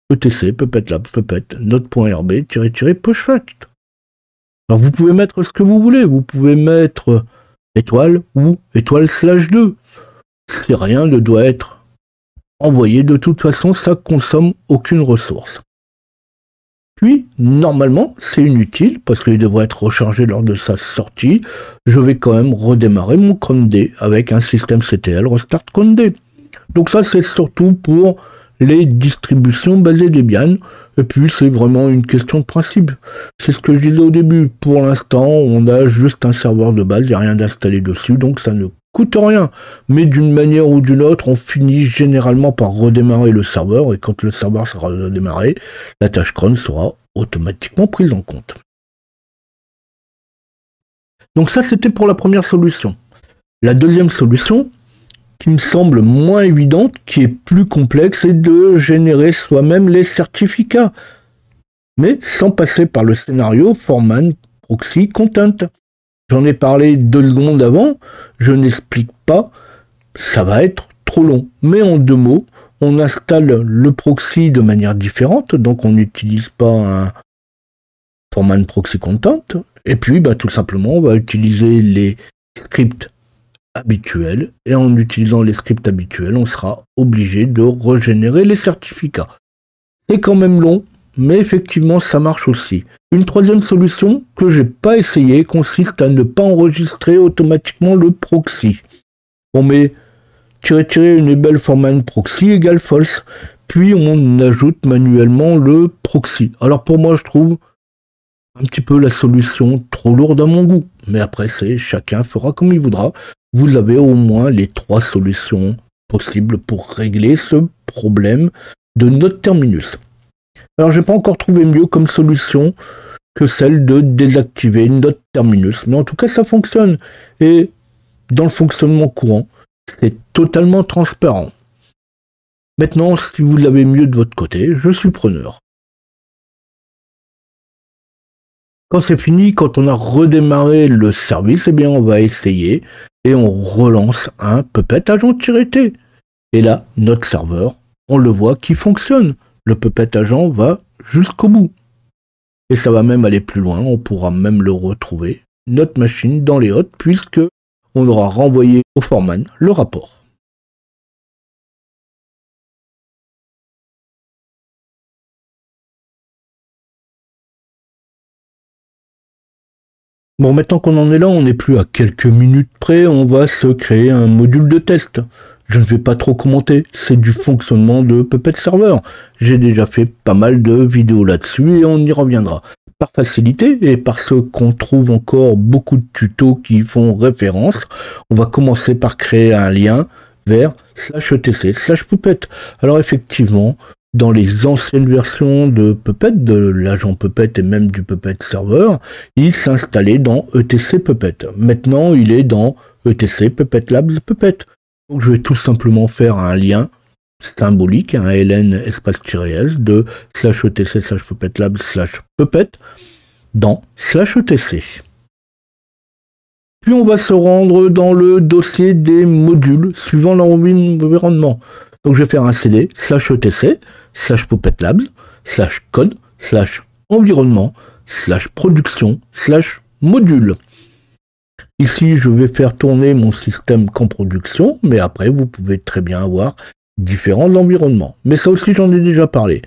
etc, puppet lab, puppet, note.rb, push fact. Alors vous pouvez mettre ce que vous voulez, vous pouvez mettre étoile ou étoile slash 2. Si rien ne doit être envoyé, de toute façon ça consomme aucune ressource. Puis, normalement, c'est inutile, parce qu'il devrait être rechargé lors de sa sortie, je vais quand même redémarrer mon cronD avec un système CTL Restart cronD. Donc ça, c'est surtout pour les distributions basées Debian, et puis c'est vraiment une question de principe. C'est ce que je disais au début, pour l'instant, on a juste un serveur de base, il n'y a rien d'installé dessus, donc ça ne coûte rien. Mais d'une manière ou d'une autre, on finit généralement par redémarrer le serveur, et quand le serveur sera redémarré, la tâche cron sera automatiquement prise en compte. Donc ça, c'était pour la première solution. La deuxième solution, qui me semble moins évidente, qui est plus complexe, c'est de générer soi-même les certificats, mais sans passer par le scénario Foreman Proxy Content. J'en ai parlé 2 secondes avant, je n'explique pas, ça va être trop long. Mais en 2 mots, on installe le proxy de manière différente, donc on n'utilise pas un Foreman Proxy Content, et puis tout simplement on va utiliser les scripts habituels, et en utilisant les scripts habituels, on sera obligé de régénérer les certificats. C'est quand même long, mais effectivement ça marche aussi. Une troisième solution que j'ai pas essayé consiste à ne pas enregistrer automatiquement le proxy. On met enable Foreman proxy égale false, puis on ajoute manuellement le proxy. Alors pour moi je trouve un petit peu la solution trop lourde à mon goût, mais après c'est chacun fera comme il voudra. Vous avez au moins les 3 solutions possibles pour régler ce problème de Note Terminus. Alors j'ai pas encore trouvé mieux comme solution que celle de désactiver Note Terminus, mais en tout cas ça fonctionne, et dans le fonctionnement courant, c'est totalement transparent. Maintenant, si vous l'avez mieux de votre côté, je suis preneur. Quand c'est fini, quand on a redémarré le service, eh bien on va essayer et on relance un Puppet agent-t. Et là, notre serveur, on le voit qui fonctionne. Le Puppet agent va jusqu'au bout. Et ça va même aller plus loin, on pourra même le retrouver, notre machine dans les hôtes, puisque on aura renvoyé au Foreman le rapport. Bon, maintenant qu'on en est là, on n'est plus à quelques minutes près, on va se créer un module de test. Je ne vais pas trop commenter, c'est du fonctionnement de Puppet Server. J'ai déjà fait pas mal de vidéos là-dessus et on y reviendra. Par facilité et parce qu'on trouve encore beaucoup de tutos qui font référence, on va commencer par créer un lien vers /etc/Puppet. Alors effectivement, dans les anciennes versions de Puppet, de l'agent Puppet et même du Puppet Server, il s'installait dans etc Puppet. Maintenant, il est dans etc Puppet Labs Puppet. Donc je vais tout simplement faire un lien symbolique, un ln espace-s de /etc/Puppet dans /etc. Puis on va se rendre dans le dossier des modules suivant l'environnement. Donc je vais faire un cd /etc /Puppet Labs /code /environnement /production /module. Ici, je vais faire tourner mon système qu'en production, mais après, vous pouvez très bien avoir différents environnements. Mais ça aussi, j'en ai déjà parlé.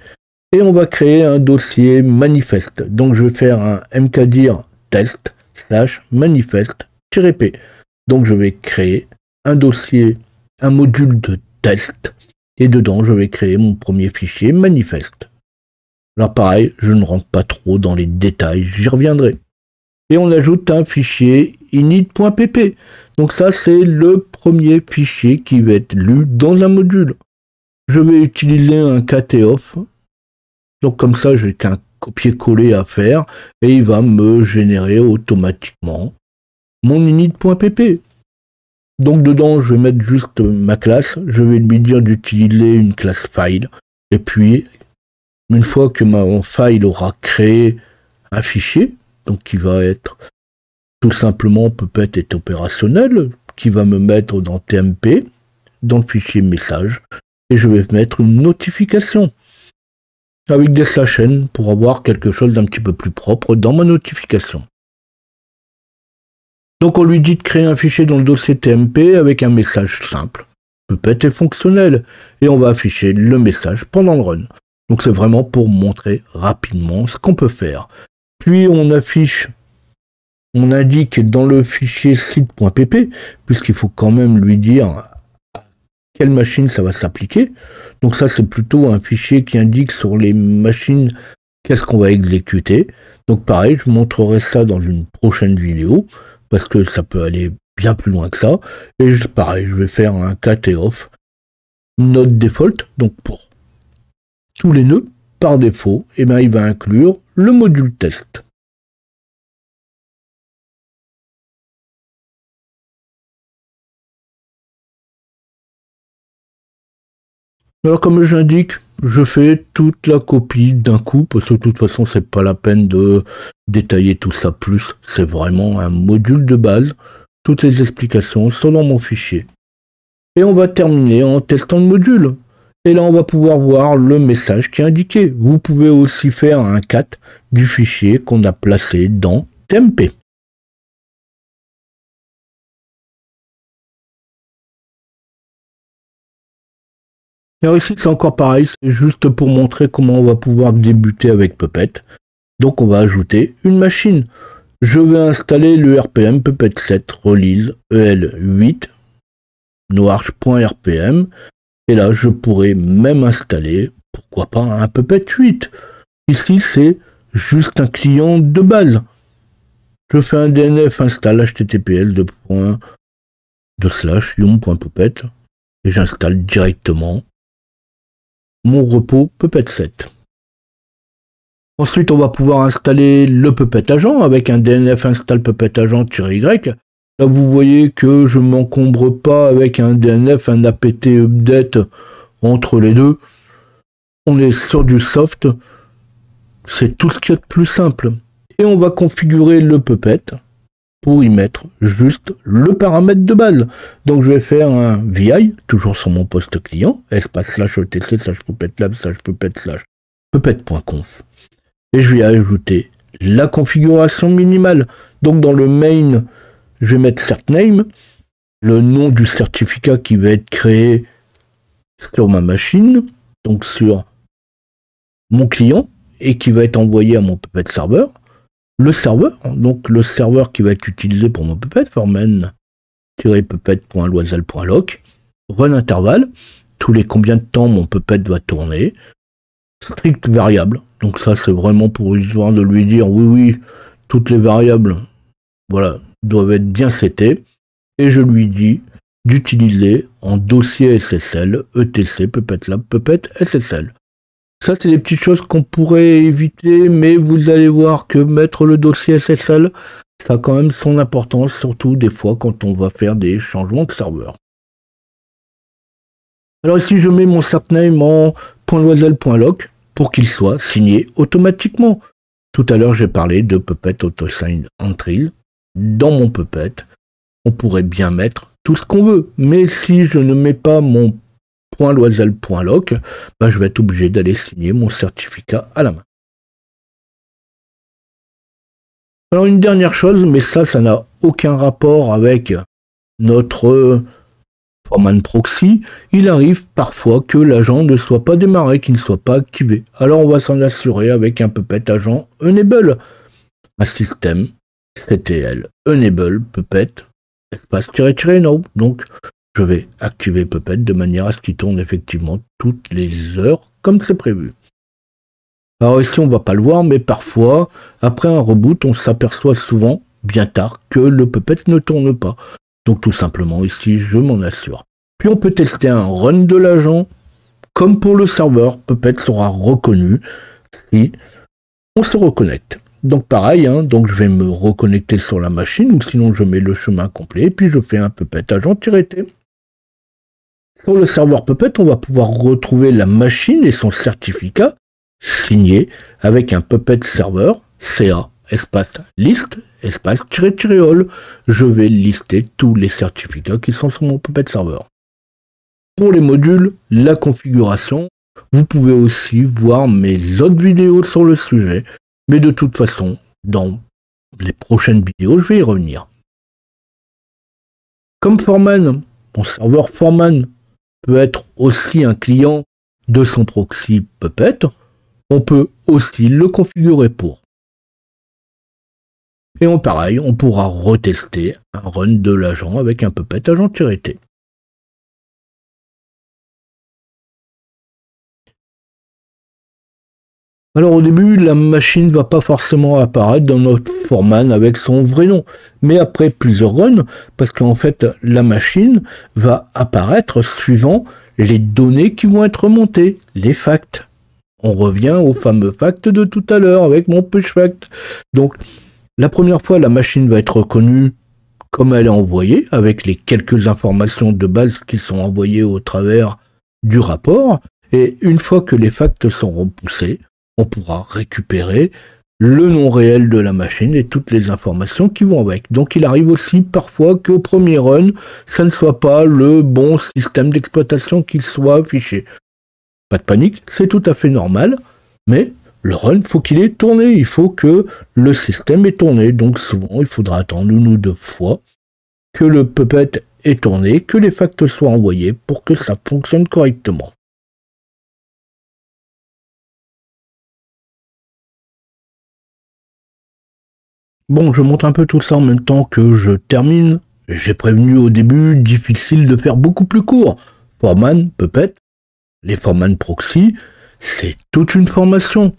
Et on va créer un dossier manifeste. Donc, je vais faire un mkdir test /manifeste-p. Donc, je vais créer un dossier, un module de test et dedans je vais créer mon premier fichier manifeste. Alors pareil, je ne rentre pas trop dans les détails, j'y reviendrai. Et on ajoute un fichier init.pp. Donc ça c'est le premier fichier qui va être lu dans un module. Je vais utiliser un kt-off. Donc comme ça j'ai qu'un copier-coller à faire et il va me générer automatiquement mon init.pp. Donc dedans je vais mettre juste ma classe, je vais lui dire d'utiliser une classe file et puis une fois que mon file aura créé un fichier, donc qui va être tout simplement Puppet est opérationnel, qui va me mettre dans TMP, dans le fichier message, et je vais mettre une notification avec des /n pour avoir quelque chose d'un petit peu plus propre dans ma notification. Donc on lui dit de créer un fichier dans le dossier TMP avec un message simple. Puppet est fonctionnel, et on va afficher le message pendant le run. Donc c'est vraiment pour montrer rapidement ce qu'on peut faire. Puis on affiche, on indique dans le fichier site.pp, puisqu'il faut quand même lui dire à quelle machine ça va s'appliquer. Donc ça c'est plutôt un fichier qui indique sur les machines qu'est-ce qu'on va exécuter. Donc pareil, je montrerai ça dans une prochaine vidéo, parce que ça peut aller bien plus loin que ça. Et pareil, je vais faire un kt-off, not default, donc pour tous les nœuds, par défaut, et il va inclure le module test. Alors comme j'indique, je fais toute la copie d'un coup, parce que de toute façon c'est pas la peine de détailler tout ça plus, c'est vraiment un module de base, toutes les explications sont dans mon fichier. Et on va terminer en testant le module. Et là on va pouvoir voir le message qui est indiqué. Vous pouvez aussi faire un cat du fichier qu'on a placé dans TMP. Alors ici c'est encore pareil, c'est juste pour montrer comment on va pouvoir débuter avec Puppet. Donc on va ajouter une machine. Je vais installer le RPM Puppet 7 release EL8 noarch.rpm et là je pourrais même installer, pourquoi pas, un Puppet 8. Ici c'est juste un client de base. Je fais un DNF install https://yum.puppet et j'installe directement mon repos Puppet 7. Ensuite, on va pouvoir installer le Puppet agent avec un DNF install Puppet agent-y. Là, vous voyez que je m'encombre pas avec un DNF, un apt update entre les deux. On est sur du soft. C'est tout ce qu'il y a de plus simple. Et on va configurer le Puppet pour y mettre juste le paramètre de base. Donc je vais faire un VI, toujours sur mon poste client, espace/etc/puppet/puppet/puppet.conf. Et je vais ajouter la configuration minimale. Donc dans le main, je vais mettre certname, le nom du certificat qui va être créé sur ma machine, donc sur mon client, et qui va être envoyé à mon Puppet serveur. Le serveur, donc le serveur qui va être utilisé pour mon Puppet, formen-puppet.loisel.loc, run intervalle, tous les combien de temps mon Puppet va tourner, strict variable, donc ça c'est vraiment pour histoire de lui dire oui, toutes les variables, voilà, doivent être bien setées, et je lui dis d'utiliser en dossier SSL, etc, PuppetLab, Puppet SSL. Ça, c'est des petites choses qu'on pourrait éviter, mais vous allez voir que mettre le dossier SSL, ça a quand même son importance, surtout des fois quand on va faire des changements de serveur. Alors ici, je mets mon certname en .loisel.loc pour qu'il soit signé automatiquement. Tout à l'heure, j'ai parlé de Puppet AutoSign Entry. Dans mon Puppet, on pourrait bien mettre tout ce qu'on veut, mais si je ne mets pas mon .loisel.loc, je vais être obligé d'aller signer mon certificat à la main. Alors une dernière chose, mais ça n'a aucun rapport avec notre Foreman Proxy, il arrive parfois que l'agent ne soit pas démarré, qu'il ne soit pas activé. Alors on va s'en assurer avec un Puppet agent enable, un système ctl enable puppet espace --no. Donc je vais activer Puppet de manière à ce qu'il tourne effectivement toutes les heures comme c'est prévu. Alors ici on va pas le voir, mais parfois, après un reboot, on s'aperçoit souvent, bien tard, que le Puppet ne tourne pas. Donc tout simplement ici, je m'en assure. Puis on peut tester un run de l'agent. Comme pour le serveur, Puppet sera reconnu si on se reconnecte. Donc pareil, donc je vais me reconnecter sur la machine, ou sinon je mets le chemin complet, puis je fais un Puppet agent-t. Sur le serveur Puppet, on va pouvoir retrouver la machine et son certificat signé avec un Puppet serveur, CA, espace list, espace --all. Je vais lister tous les certificats qui sont sur mon Puppet serveur. Pour les modules, la configuration, vous pouvez aussi voir mes autres vidéos sur le sujet, mais de toute façon, dans les prochaines vidéos, je vais y revenir. Comme Foreman, mon serveur Foreman peut être aussi un client de son proxy Puppet, on peut aussi le configurer pour. Et pareil, on pourra retester un run de l'agent avec un Puppet agent-t. Alors au début, la machine ne va pas forcément apparaître dans notre Foreman avec son vrai nom, mais après plusieurs runs, parce qu'en fait la machine va apparaître suivant les données qui vont être remontées, les facts. On revient au fameux fact de tout à l'heure avec mon push fact. Donc la première fois, la machine va être reconnue comme elle est envoyée, avec les quelques informations de base qui sont envoyées au travers du rapport, et une fois que les facts seront poussés, on pourra récupérer le nom réel de la machine et toutes les informations qui vont avec. Donc il arrive aussi parfois qu'au premier run, ça ne soit pas le bon système d'exploitation qui soit affiché. Pas de panique, c'est tout à fait normal, mais le run, faut qu'il ait tourné, il faut que le système ait tourné. Donc souvent, il faudra attendre une ou deux fois que le Puppet ait tourné, que les facts soient envoyés pour que ça fonctionne correctement. Bon, je monte un peu tout ça en même temps que je termine. J'ai prévenu au début, difficile de faire beaucoup plus court. Foreman, Puppet, les Foreman Proxy, c'est toute une formation.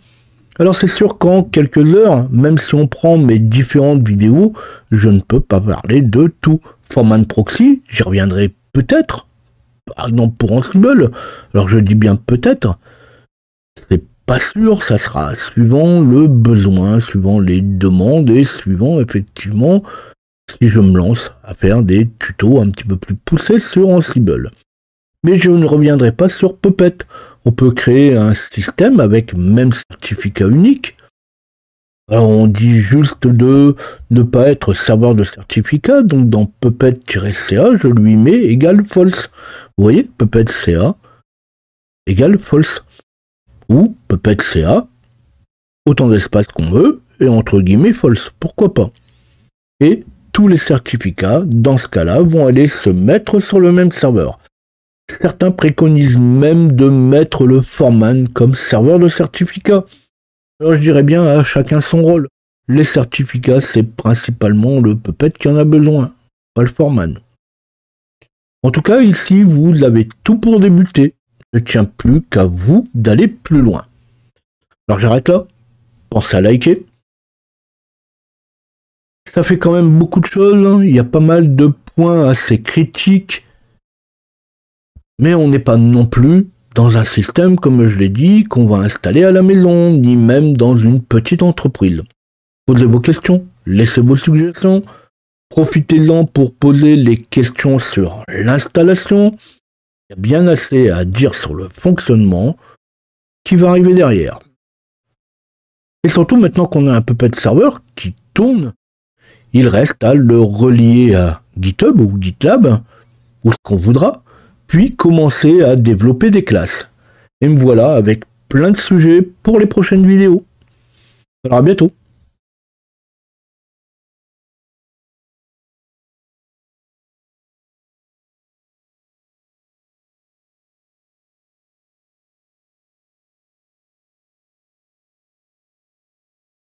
Alors c'est sûr qu'en quelques heures, même si on prend mes différentes vidéos, je ne peux pas parler de tout. Foreman Proxy, j'y reviendrai peut-être, par exemple pour Ansible. Alors je dis bien peut-être, c'est pas sûr, ça sera suivant le besoin, suivant les demandes et suivant effectivement si je me lance à faire des tutos un petit peu plus poussés sur Ansible. Mais je ne reviendrai pas sur Puppet. On peut créer un système avec même certificat unique. Alors on dit juste de ne pas être serveur de certificat, donc dans Puppet-CA, je lui mets égal false. Vous voyez, Puppet-CA égale false. Ou Puppet-CA, autant d'espace qu'on veut, et entre guillemets false, pourquoi pas. Et tous les certificats, dans ce cas-là, vont aller se mettre sur le même serveur. Certains préconisent même de mettre le Foreman comme serveur de certificats. Alors je dirais bien à chacun son rôle. Les certificats, c'est principalement le Puppet qui en a besoin, pas le Foreman. En tout cas, ici, vous avez tout pour débuter. Il ne tient plus qu'à vous d'aller plus loin. Alors j'arrête là. Pensez à liker. Ça fait quand même beaucoup de choses. Il y a pas mal de points assez critiques. Mais on n'est pas non plus dans un système, comme je l'ai dit, qu'on va installer à la maison, ni même dans une petite entreprise. Posez vos questions, laissez vos suggestions, profitez-en pour poser les questions sur l'installation. Il y a bien assez à dire sur le fonctionnement qui va arriver derrière. Et surtout, maintenant qu'on a un Puppet serveur qui tourne, il reste à le relier à GitHub ou GitLab, ou ce qu'on voudra, puis commencer à développer des classes. Et me voilà avec plein de sujets pour les prochaines vidéos. Alors à bientôt.